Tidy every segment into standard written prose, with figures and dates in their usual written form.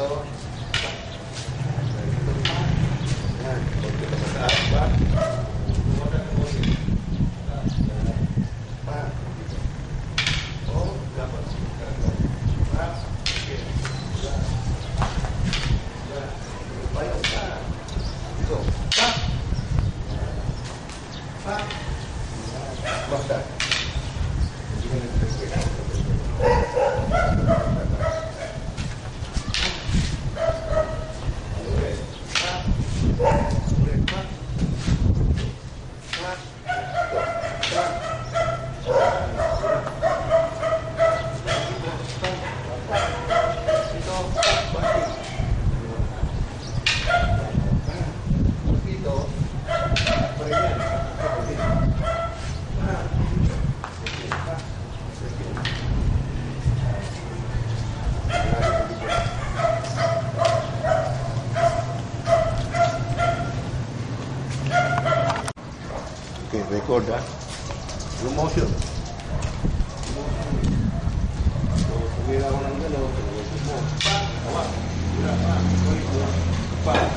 dito. Yan, konti pa sa taas, pa. Pa. Oh, dapat. Pa. Okay. Bayaw pa. Dito. Pa. Pa. Basta. Okay, record ha. Slow motion. So, sumira ko ng gano'n. Pa! Tawa! Sumira pa! Pa!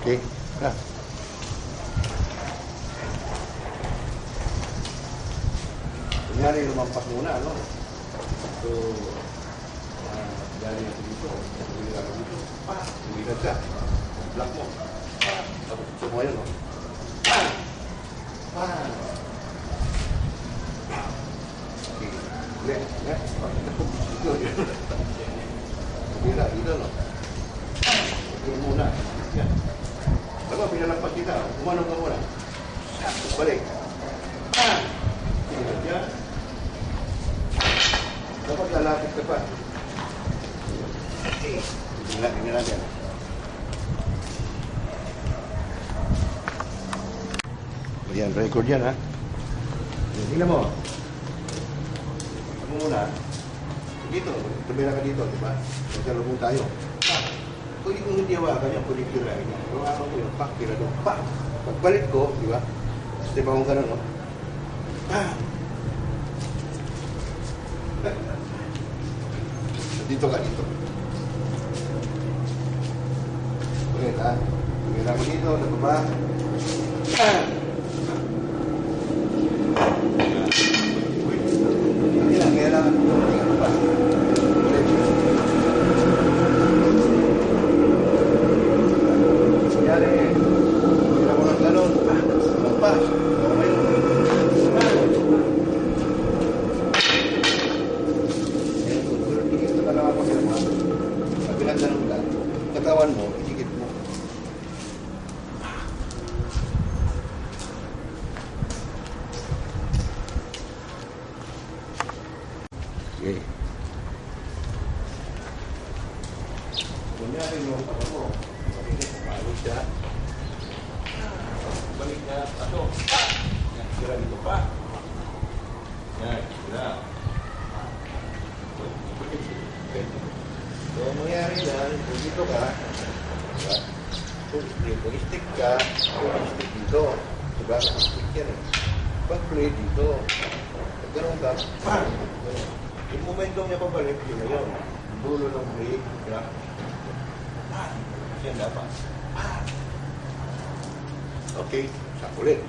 Okay. Ha. Kunyari lumampas muna, no? So, galing ako dito, umila ka dito, pa, umila ka, block mo, pa, tapos gusto mo yun, no? Pa, pa, okay, ulit, dito, umila, dito, no? Dito muna, yan. Diba, pinalagpas kita, umanong ka muna, balik, pa, yan, dapat lalapit ka pa. Tingnan natin. Ayan, record yan ha. Tingnan mo. Ano muna? Dito, tumira ka dito, di ba? Magkalubong tayo. Pwede kong hindi hawakan yan, pwede kirain yan. Hawakan ko yung pak, kira doon, pak. Pagbalik ko, di ba? Step akong gano'n, no? Dito ka, dito. Ulit ha. Tumira mo dito, nababa. Kailangan tingnan mo pa. Ulit. Kunyari, tumira mo ng gano'n. Magpas. Okay. Tingin ka lang ako sila mga. Kabilang gano'n ka. Katawan mo, itigit mo. Okay. Kunyari mo, ano mo, balik siya. Balik niya, ato. Yan, sira dito pa. Yan, sira. So, mangyari yan, kung dito ka, diba? Kung stick ka, kung stick dito. Diba? Kung stick yan eh. Pag play dito. Pag gano'n ka, bang! Yung momentum niya pabalik, yun na yun. Yung dulo ng brake, diba? Bang! Yan dapat. Bang! Okay, sa ulit.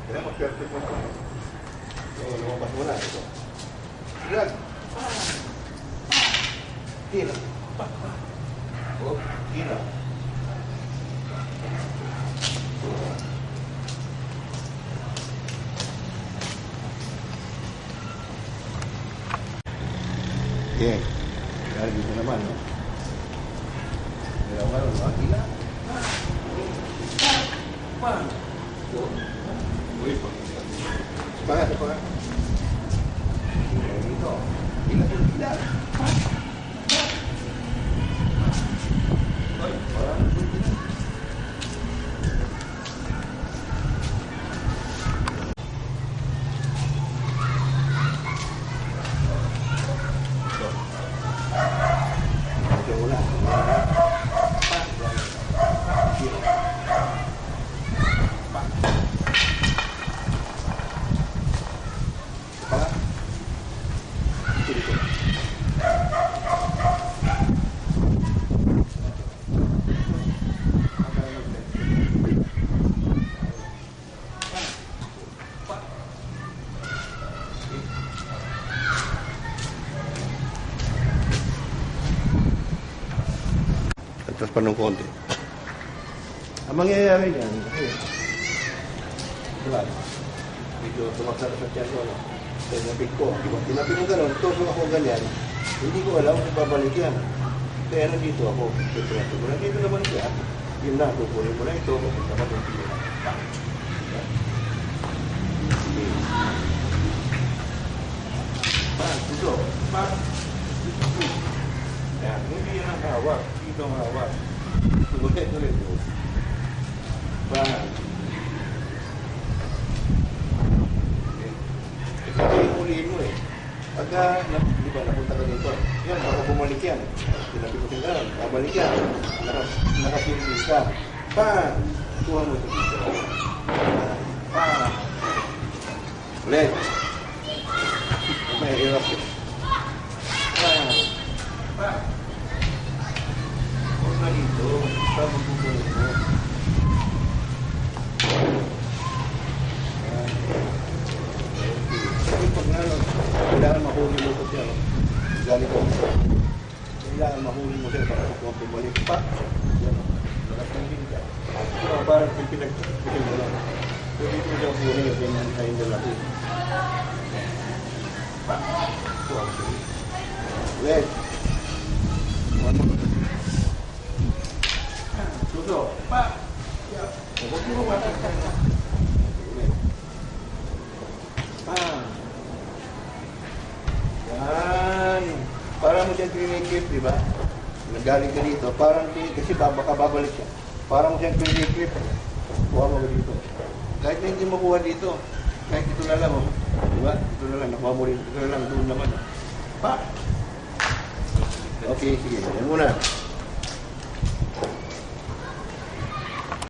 Kaya mag-perfect mo ito. So, lumabas mo na ito. Ilag! Bang! Tira. Oh, tira. Okay. Kaya dito naman, no? Meron ka rin, no? Tira. Bang! Uy, pa. Semangat, semangat. Dito. Tira, tira. Tapos pa ng konti. Ang mangyayari yan, diba? Medyo tumaksa sa tiyan ko, no? Kaya napig ko. Tinapig ko gano'n, tusok ako ganyan. Hindi ko alam kung babalik yan. Kaya nandito ako. Nandito naman siya. Yun na, tupunin mo na ito. Papunta ka ng pila. Dito. Yan, hindi yan ang hawak. Dito ang hawak. Tuloy mo. Ito yung ulihin mo eh. Pagka, di ba, napunta ka dito. Yan, baka bumalik yan. Sinabi ko siya gano'n. Babalik yan. Nakapilipis ka. Tuhan mo ito dito. Ulit. May hirap eh. Huwag na dito. Magbubunin mo. Pag nga, kailangan mahuli mo ko siya. Galing ko. Kailangan mahuli mo siya para kung bumalik pa. Yan. Nakatangin ka. Parang pinagpipil mo lang. So dito siya huli yung ganyan kain na laki. Ulit. Suso. Huwag mo matakang na. Ulit. Yan. Parang mo siyang trinikip, di ba? Nagaling ka dito. Parang, kasi baka babalik siya. Parang mo siyang trinikip. Kuha mo ka dito. Kahit na hindi mo kuha dito. Kahit ito na lang, oh. Di ba? Ito na lang. Nakuha mo rin. Ito na lang. Doon naman. Okay, sige. Yan muna.